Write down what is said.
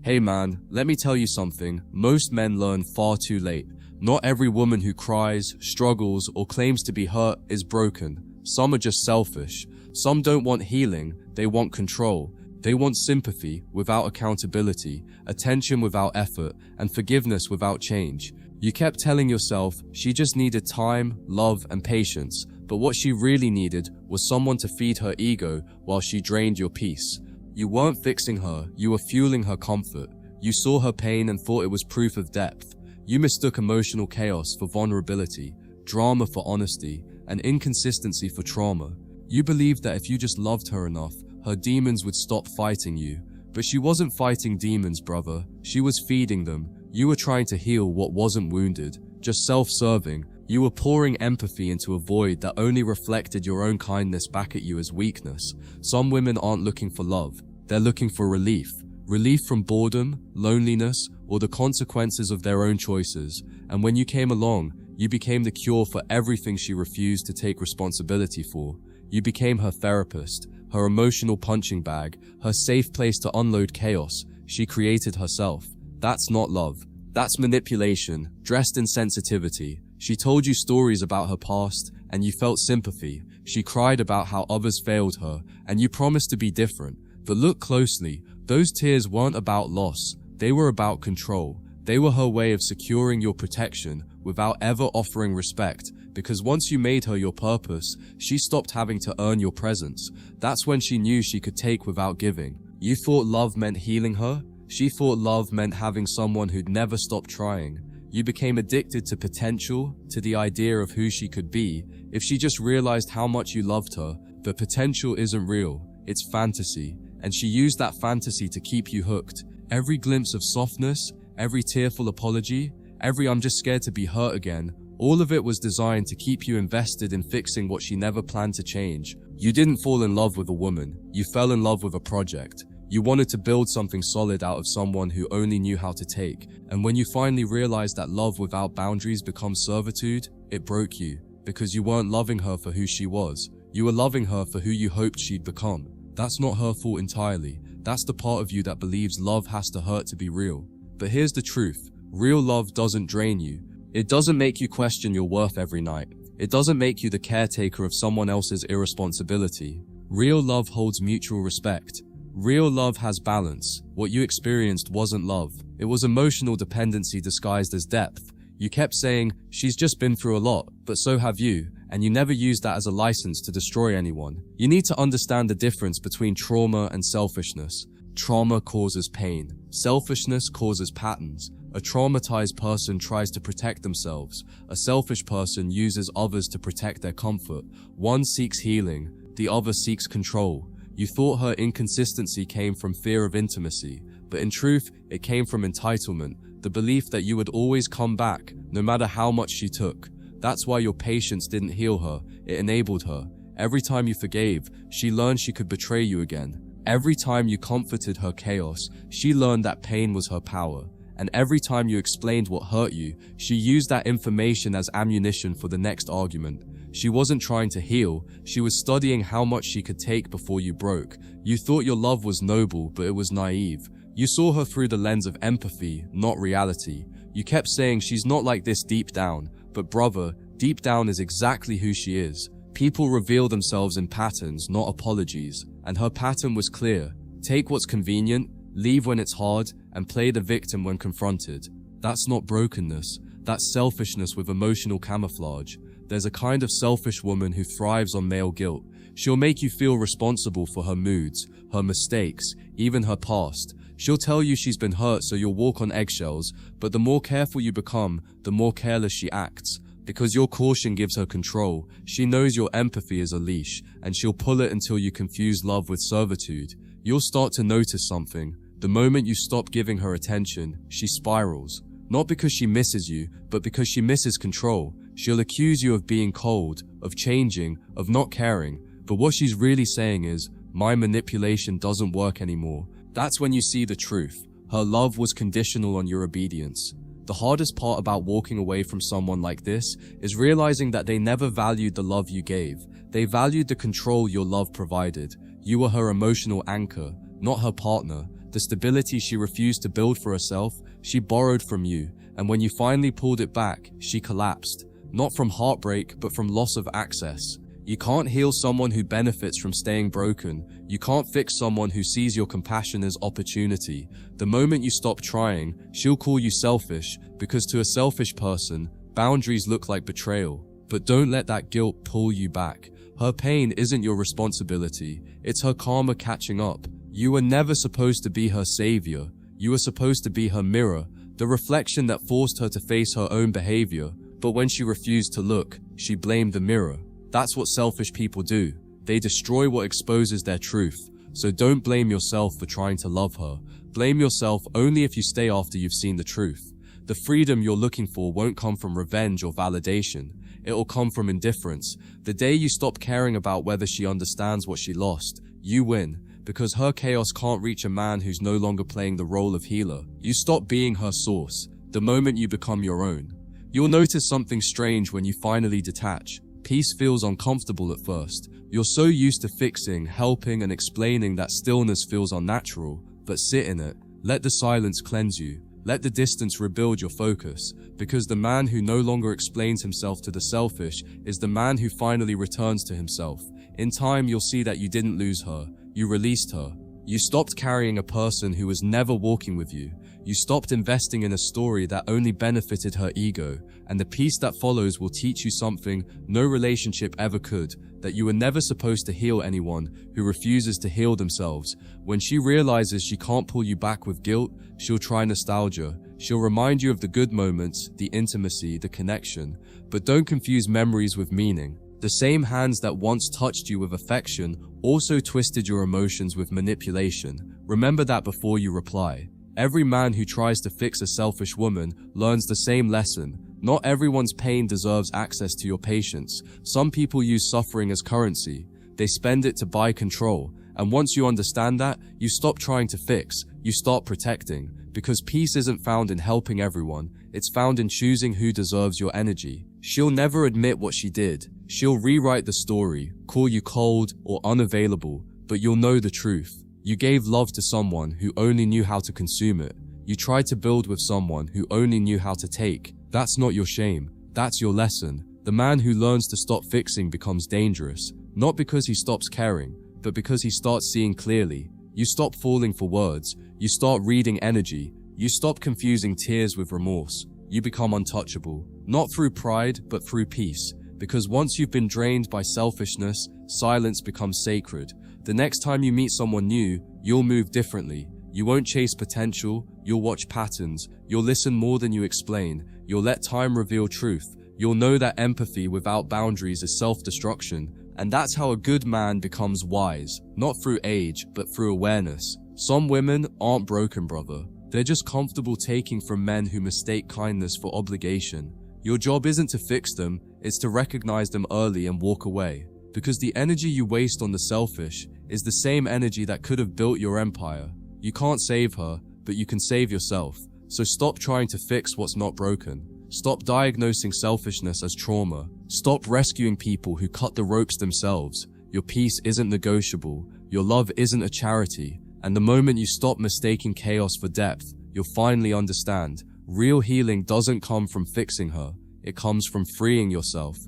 Hey man, let me tell you something. Most men learn far too late. Not every woman who cries, struggles, or claims to be hurt is broken. Some are just selfish. Some don't want healing, they want control. They want sympathy without accountability, attention without effort, and forgiveness without change. You kept telling yourself she just needed time, love, and patience, but what she really needed was someone to feed her ego while she drained your peace. You weren't fixing her, you were fueling her comfort. You saw her pain and thought it was proof of depth. You mistook emotional chaos for vulnerability, drama for honesty, and inconsistency for trauma. You believed that if you just loved her enough, her demons would stop fighting you. But she wasn't fighting demons, brother. She was feeding them. You were trying to heal what wasn't wounded, just self-serving. You were pouring empathy into a void that only reflected your own kindness back at you as weakness. Some women aren't looking for love. They're looking for relief. Relief from boredom, loneliness, or the consequences of their own choices. And when you came along, you became the cure for everything she refused to take responsibility for. You became her therapist, her emotional punching bag, her safe place to unload chaos she created herself. That's not love. That's manipulation, dressed in sensitivity. She told you stories about her past, and you felt sympathy. She cried about how others failed her, and you promised to be different. But look closely, those tears weren't about loss. They were about control. They were her way of securing your protection without ever offering respect, because once you made her your purpose, she stopped having to earn your presence. That's when she knew she could take without giving. You thought love meant healing her. She thought love meant having someone who'd never stop trying. You became addicted to potential, to the idea of who she could be. If she just realized how much you loved her, the potential isn't real, it's fantasy. And she used that fantasy to keep you hooked. Every glimpse of softness, every tearful apology, every "I'm just scared to be hurt again," all of it was designed to keep you invested in fixing what she never planned to change. You didn't fall in love with a woman, you fell in love with a project. You wanted to build something solid out of someone who only knew how to take. And when you finally realized that love without boundaries becomes servitude, it broke you. Because you weren't loving her for who she was. You were loving her for who you hoped she'd become. That's not her fault entirely. That's the part of you that believes love has to hurt to be real. But here's the truth. Real love doesn't drain you. It doesn't make you question your worth every night. It doesn't make you the caretaker of someone else's irresponsibility. Real love holds mutual respect. Real love has balance. What you experienced wasn't love. It was emotional dependency disguised as depth. You kept saying, "She's just been through a lot, but so have you," and you never used that as a license to destroy anyone. You need to understand the difference between trauma and selfishness. Trauma causes pain. Selfishness causes patterns. A traumatized person tries to protect themselves. A selfish person uses others to protect their comfort. One seeks healing, the other seeks control. You thought her inconsistency came from fear of intimacy, but in truth, it came from entitlement, the belief that you would always come back, no matter how much she took. That's why your patience didn't heal her, it enabled her. Every time you forgave, she learned she could betray you again. Every time you comforted her chaos, she learned that pain was her power. And every time you explained what hurt you, she used that information as ammunition for the next argument. She wasn't trying to heal, she was studying how much she could take before you broke. You thought your love was noble, but it was naive. You saw her through the lens of empathy, not reality. You kept saying she's not like this deep down, but brother, deep down is exactly who she is. People reveal themselves in patterns, not apologies. And her pattern was clear. Take what's convenient, leave when it's hard, and play the victim when confronted. That's not brokenness, that's selfishness with emotional camouflage. There's a kind of selfish woman who thrives on male guilt. She'll make you feel responsible for her moods, her mistakes, even her past. She'll tell you she's been hurt so you'll walk on eggshells, but the more careful you become, the more careless she acts. Because your caution gives her control, she knows your empathy is a leash, and she'll pull it until you confuse love with servitude. You'll start to notice something. The moment you stop giving her attention, she spirals. Not because she misses you, but because she misses control. She'll accuse you of being cold, of changing, of not caring. But what she's really saying is, my manipulation doesn't work anymore. That's when you see the truth. Her love was conditional on your obedience. The hardest part about walking away from someone like this is realizing that they never valued the love you gave. They valued the control your love provided. You were her emotional anchor, not her partner. The stability she refused to build for herself, she borrowed from you, and when you finally pulled it back, she collapsed. Not from heartbreak, but from loss of access. You can't heal someone who benefits from staying broken. You can't fix someone who sees your compassion as opportunity. The moment you stop trying, she'll call you selfish, because to a selfish person, boundaries look like betrayal. But don't let that guilt pull you back. Her pain isn't your responsibility. It's her karma catching up. You were never supposed to be her savior. You were supposed to be her mirror, the reflection that forced her to face her own behavior. But when she refused to look, she blamed the mirror. That's what selfish people do. They destroy what exposes their truth. So don't blame yourself for trying to love her. Blame yourself only if you stay after you've seen the truth. The freedom you're looking for won't come from revenge or validation. It'll come from indifference. The day you stop caring about whether she understands what she lost, you win. Because her chaos can't reach a man who's no longer playing the role of healer. You stop being her source, the moment you become your own. You'll notice something strange when you finally detach. Peace feels uncomfortable at first. You're so used to fixing, helping, and explaining that stillness feels unnatural. But sit in it. Let the silence cleanse you. Let the distance rebuild your focus. Because the man who no longer explains himself to the selfish is the man who finally returns to himself. In time, you'll see that you didn't lose her. You released her. You stopped carrying a person who was never walking with you. You stopped investing in a story that only benefited her ego, and the peace that follows will teach you something no relationship ever could, that you were never supposed to heal anyone who refuses to heal themselves. When she realizes she can't pull you back with guilt, she'll try nostalgia. She'll remind you of the good moments, the intimacy, the connection, but don't confuse memories with meaning. The same hands that once touched you with affection also twisted your emotions with manipulation. Remember that before you reply. Every man who tries to fix a selfish woman learns the same lesson. Not everyone's pain deserves access to your patience. Some people use suffering as currency. They spend it to buy control. And once you understand that, you stop trying to fix. You start protecting. Because peace isn't found in helping everyone. It's found in choosing who deserves your energy. She'll never admit what she did. She'll rewrite the story, call you cold or unavailable, but you'll know the truth. You gave love to someone who only knew how to consume it. You tried to build with someone who only knew how to take. That's not your shame. That's your lesson. The man who learns to stop fixing becomes dangerous, not because he stops caring, but because he starts seeing clearly. You stop falling for words. You start reading energy. You stop confusing tears with remorse. You become untouchable, not through pride, but through peace. Because once you've been drained by selfishness, silence becomes sacred. The next time you meet someone new, you'll move differently. You won't chase potential, you'll watch patterns. You'll listen more than you explain. You'll let time reveal truth. You'll know that empathy without boundaries is self-destruction. And that's how a good man becomes wise, not through age, but through awareness. Some women aren't broken, brother. They're just comfortable taking from men who mistake kindness for obligation. Your job isn't to fix them, it's to recognize them early and walk away. Because the energy you waste on the selfish is the same energy that could have built your empire. You can't save her, but you can save yourself. So stop trying to fix what's not broken. Stop diagnosing selfishness as trauma. Stop rescuing people who cut the ropes themselves. Your peace isn't negotiable. Your love isn't a charity. And the moment you stop mistaking chaos for depth, you'll finally understand. Real healing doesn't come from fixing her. It comes from freeing yourself.